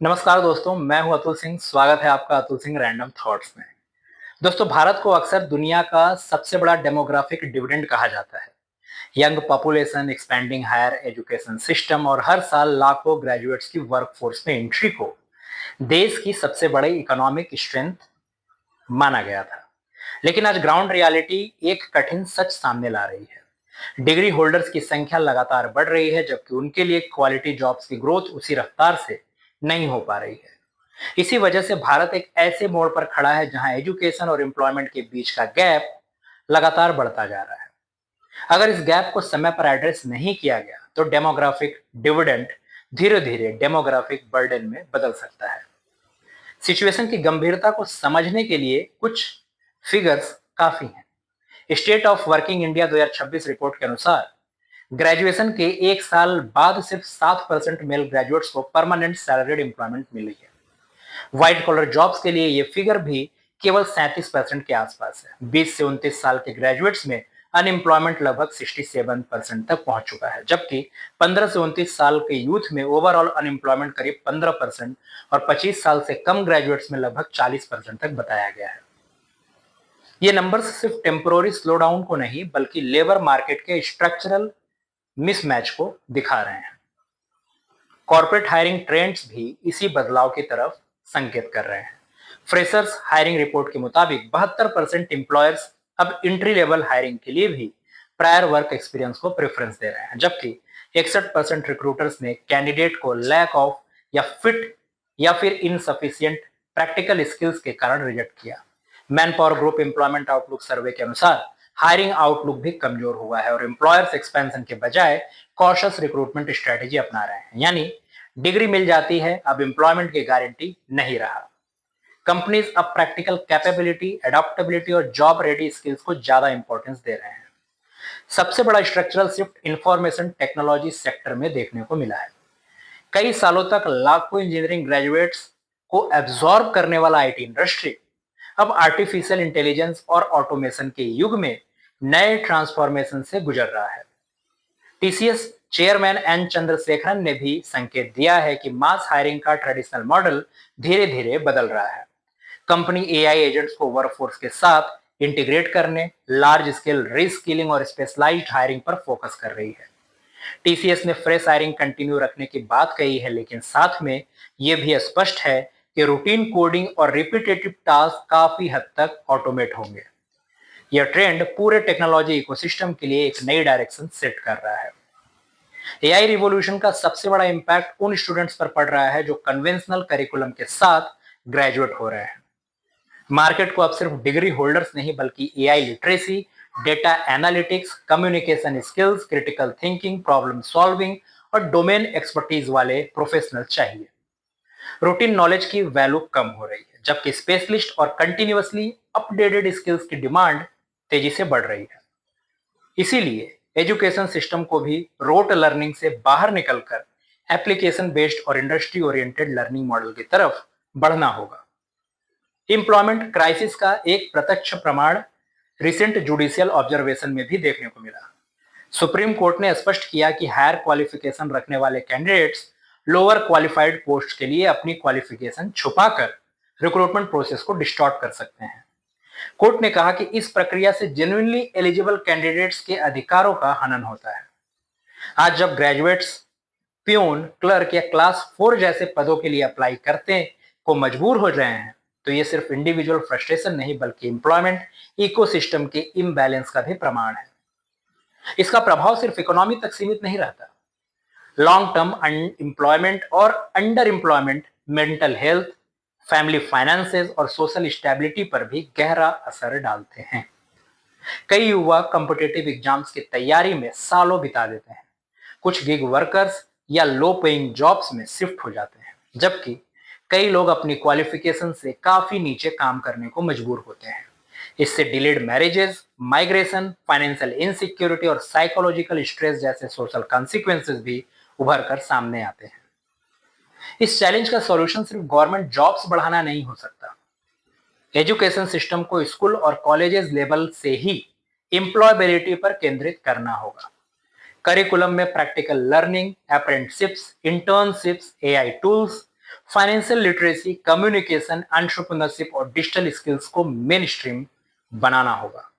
नमस्कार दोस्तों, मैं हूं अतुल सिंह। स्वागत है आपका अतुल सिंह रैंडम थॉट्स में। दोस्तों, भारत को अक्सर दुनिया का सबसे बड़ा डेमोग्राफिक डिविडेंड कहा जाता है। Young population, expanding higher education system और हर साल लाखों ग्रेजुएट्स की वर्कफोर्स में एंट्री को देश की सबसे बड़ी इकोनॉमिक स्ट्रेंथ माना गया था। लेकिन आज ग्राउंड रियलिटी एक कठिन सच सामने ला रही है। डिग्री होल्डर्स की संख्या लगातार बढ़ रही है, जबकि उनके लिए क्वालिटी जॉब्स की ग्रोथ उसी रफ्तार से नहीं हो पा रही है। इसी वजह से भारत एक ऐसे मोड़ पर खड़ा है जहां एजुकेशन और एम्प्लॉयमेंट के बीच का गैप लगातार बढ़ता जा रहा है। अगर इस गैप को समय पर एड्रेस नहीं किया गया तो डेमोग्राफिक डिविडेंड धीरे धीरे डेमोग्राफिक बर्डन में बदल सकता है। सिचुएशन की गंभीरता को समझने के लिए कुछ फिगर्स काफी हैं। State of working India 2026 report के अनुसार ग्रेजुएशन के एक साल बाद सिर्फ 7% मेल ग्रेजुएट्स को परमानेंट सैलरीड एम्प्लॉयमेंट मिली है। व्हाइट कॉलर जॉब्स के लिए ये फिगर भी केवल 37% के आसपास है। 20 से 29 साल के ग्रेजुएट्स में अनएम्प्लॉयमेंट लगभग 67% तक पहुंच चुका है, जबकि 15 से 29 साल के यूथ में ओवरऑल अनएम्प्लॉयमेंट करीब 15% और 25 साल से कम ग्रेजुएट्स में लगभग 40% तक बताया गया है। ये नंबर्स सिर्फ टेम्पोररी स्लोडाउन को नहीं बल्कि लेबर मार्केट के स्ट्रक्चरल मिसमैच को दिखा रहे हैं। कॉर्पोरेट हायरिंग ट्रेंड्स भी इसी बदलाव की तरफ संकेत कर रहे हैं। फ्रेशर्स हायरिंग रिपोर्ट के मुताबिक 72% एम्प्लॉयर्स अब इंट्री लेवल हायरिंग के लिए भी प्रायर वर्क एक्सपीरियंस को प्रेफरेंस दे रहे हैं, जबकि 61% रिक्रूटर्स ने कैंडिडेट को लैक ऑफ या फिट या फिर इनसफिशियंट प्रैक्टिकल स्किल्स के कारण रिजेक्ट किया। Manpower Group employment outlook survey के अनुसार हायरिंग आउटलुक भी कमजोर हुआ है और एम्प्लॉयर्स एक्सपेंशन के बजाय कॉशियस रिक्रूटमेंट स्ट्रेटेजी अपना रहे हैं। यानी डिग्री मिल जाती है, अब एम्प्लॉयमेंट की गारंटी नहीं रहा। कंपनीज अब प्रैक्टिकल कैपेबिलिटी, एडॉप्टेबिलिटी और जॉब रेडी स्किल्स को ज्यादा इंपॉर्टेंस दे रहे हैं। सबसे बड़ा structural shift information technology sector में देखने को मिला है। कई सालों तक लाखों इंजीनियरिंग ग्रेजुएट्स को एब्जॉर्ब करने वाला आईटी इंडस्ट्री अब आर्टिफिशियल इंटेलिजेंस और ऑटोमेशन के युग में नए ट्रांसफॉर्मेशन से गुजर रहा है। टीसीएस चेयरमैन एन चंद्रशेखरन ने भी संकेत दिया है कि मास हायरिंग का ट्रेडिशनल मॉडल धीरे धीरे बदल रहा है। कंपनी एआई एजेंट्स को वर्कफोर्स के साथ इंटीग्रेट करने, लार्ज स्केल रीस्किलिंग और स्पेशलाइज्ड हायरिंग पर फोकस कर रही है। टीसीएस ने फ्रेश हायरिंग कंटिन्यू रखने की बात कही है, लेकिन साथ में यह भी स्पष्ट है कि रूटीन कोडिंग और रिपीटेटिव टास्क काफी हद तक ऑटोमेट होंगे। यह ट्रेंड पूरे टेक्नोलॉजी इकोसिस्टम के लिए एक नई डायरेक्शन सेट कर रहा है। एआई रिवॉल्यूशन का सबसे बड़ा इंपैक्ट उन स्टूडेंट्स पर पड़ रहा है जो कन्वेंशनल करिकुलम के साथ ग्रेजुएट हो रहे हैं। मार्केट को अब सिर्फ डिग्री होल्डर्स नहीं बल्कि AI literacy, data analytics, communication skills, critical thinking, problem solving और डोमेन एक्सपर्टीज वाले प्रोफेशनल चाहिए। रूटीन नॉलेज की वैल्यू कम हो रही है, जबकि स्पेशलिस्ट और कंटिन्यूअसली अपडेटेड स्किल्स की डिमांड तेजी से बढ़ रही है। इसीलिए एजुकेशन सिस्टम को भी रोट लर्निंग से बाहर निकलकर एप्लीकेशन बेस्ड और इंडस्ट्री ओरिएंटेड लर्निंग मॉडल की तरफ बढ़ना होगा। एम्प्लॉयमेंट क्राइसिस का एक प्रत्यक्ष प्रमाण रिसेंट जुडिशियल ऑब्जर्वेशन में भी देखने को मिला। सुप्रीम कोर्ट ने स्पष्ट किया कि हायर क्वालिफिकेशन रखने वाले कैंडिडेट्स लोअर क्वालिफाइड पोस्ट के लिए अपनी क्वालिफिकेशन छुपाकर रिक्रूटमेंट प्रोसेस को डिस्टॉर्ट कर सकते हैं। कोर्ट ने कहा कि इस प्रक्रिया से जेन्युइनली एलिजिबल कैंडिडेट्स के अधिकारों का हनन होता है। आज जब ग्रेजुएट्स प्यून, क्लर्क या क्लास 4 जैसे पदों के लिए अप्लाई करते को मजबूर हो रहे हैं, तो ये सिर्फ इंडिविजुअल फ्रस्ट्रेशन नहीं बल्कि एम्प्लॉयमेंट इकोसिस्टम के इम्बैलेंस का भी प्रमाण है। इसका प्रभाव सिर्फ इकोनॉमी तक सीमित नहीं रहता। लॉन्ग टर्म अनएम्प्लॉयमेंट और under employment mental health, family finances और सोशल स्टेबिलिटी पर भी गहरा असर डालते हैं। कई युवा कॉम्पिटिटिव एग्जाम्स की तैयारी में सालों बिता देते हैं। कुछ गिग वर्कर्स या लो पेइंग जॉब्स में शिफ्ट हो जाते हैं, जबकि कई लोग अपनी क्वालिफिकेशन से काफी नीचे काम करने को मजबूर होते हैं। इससे delayed marriages, migration, financial insecurity और साइकोलॉजिकल स्ट्रेस जैसे सोशल कॉन्सिक्वेंसेस भी उभर कर सामने आते हैं। इस चैलेंज का सॉल्यूशन सिर्फ गवर्नमेंट जॉब्स बढ़ाना नहीं हो सकता। एजुकेशन सिस्टम को स्कूल और कॉलेजेस लेवल से ही एम्प्लॉयबिलिटी पर केंद्रित करना होगा। करिकुलम में practical learning, apprenticeships, internships, AI tools, financial literacy, communication, entrepreneurship और डिजिटल स्किल्स को मेन स्ट्रीम बनाना होगा।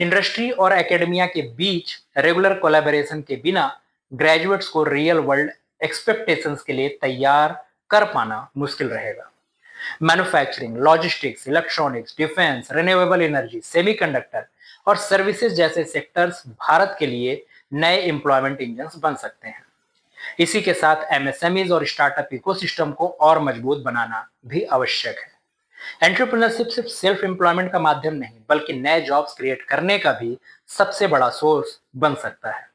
इंडस्ट्री और एकेडमिया के बीच रेगुलर कोलैबोरेशन के बिना ग्रेजुएट्स को रियल वर्ल्ड एक्सपेक्टेशंस के लिए तैयार कर पाना मुश्किल रहेगा। Manufacturing, logistics, electronics, defence, renewable energy, semiconductor और सर्विसेज जैसे सेक्टर्स भारत के लिए नए एम्प्लॉयमेंट इंजन बन सकते हैं। इसी के साथ एमएसएमईज और स्टार्टअप इकोसिस्टम को और मजबूत बनाना भी आवश्यक है। एंटरप्रेन्योरशिप सिर्फ सेल्फ एम्प्लॉयमेंट का माध्यम नहीं, बल्कि नए जॉब्स क्रिएट करने का भी सबसे बड़ा सोर्स बन सकता है।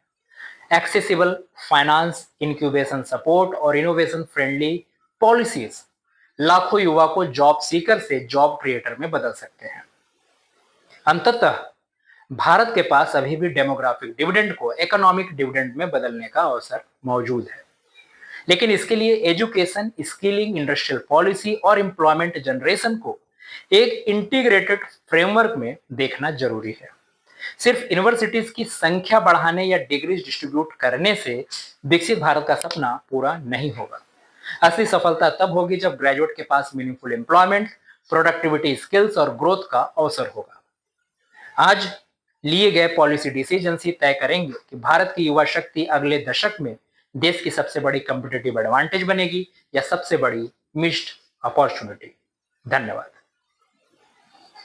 एक्सेसिबल फाइनेंस, इंक्यूबेशन सपोर्ट और इनोवेशन फ्रेंडली पॉलिसीज लाखों युवा को जॉब सीकर से जॉब क्रिएटर में बदल सकते हैं। अंततः भारत के पास अभी भी डेमोग्राफिक डिविडेंड को इकोनॉमिक डिविडेंड में बदलने का अवसर मौजूद है, लेकिन इसके लिए एजुकेशन, स्किलिंग, इंडस्ट्रियल पॉलिसी और एम्प्लॉयमेंट जनरेशन को एक इंटीग्रेटेड फ्रेमवर्क में देखना जरूरी है। सिर्फ यूनिवर्सिटीज की संख्या बढ़ाने या डिग्रीज डिस्ट्रीब्यूट करने से विकसित भारत का सपना पूरा नहीं होगा। असली सफलता तब होगी जब ग्रेजुएट के पास मीनिंगफुल एम्प्लॉयमेंट, प्रोडक्टिविटी, स्किल्स और ग्रोथ का अवसर होगा। आज लिए गए पॉलिसी डिसीजन ही तय करेंगे कि भारत की युवा शक्ति अगले दशक में देश की सबसे बड़ी कंपिटेटिव एडवांटेज बनेगी या सबसे बड़ी मिस्ड अपॉर्चुनिटी। धन्यवाद।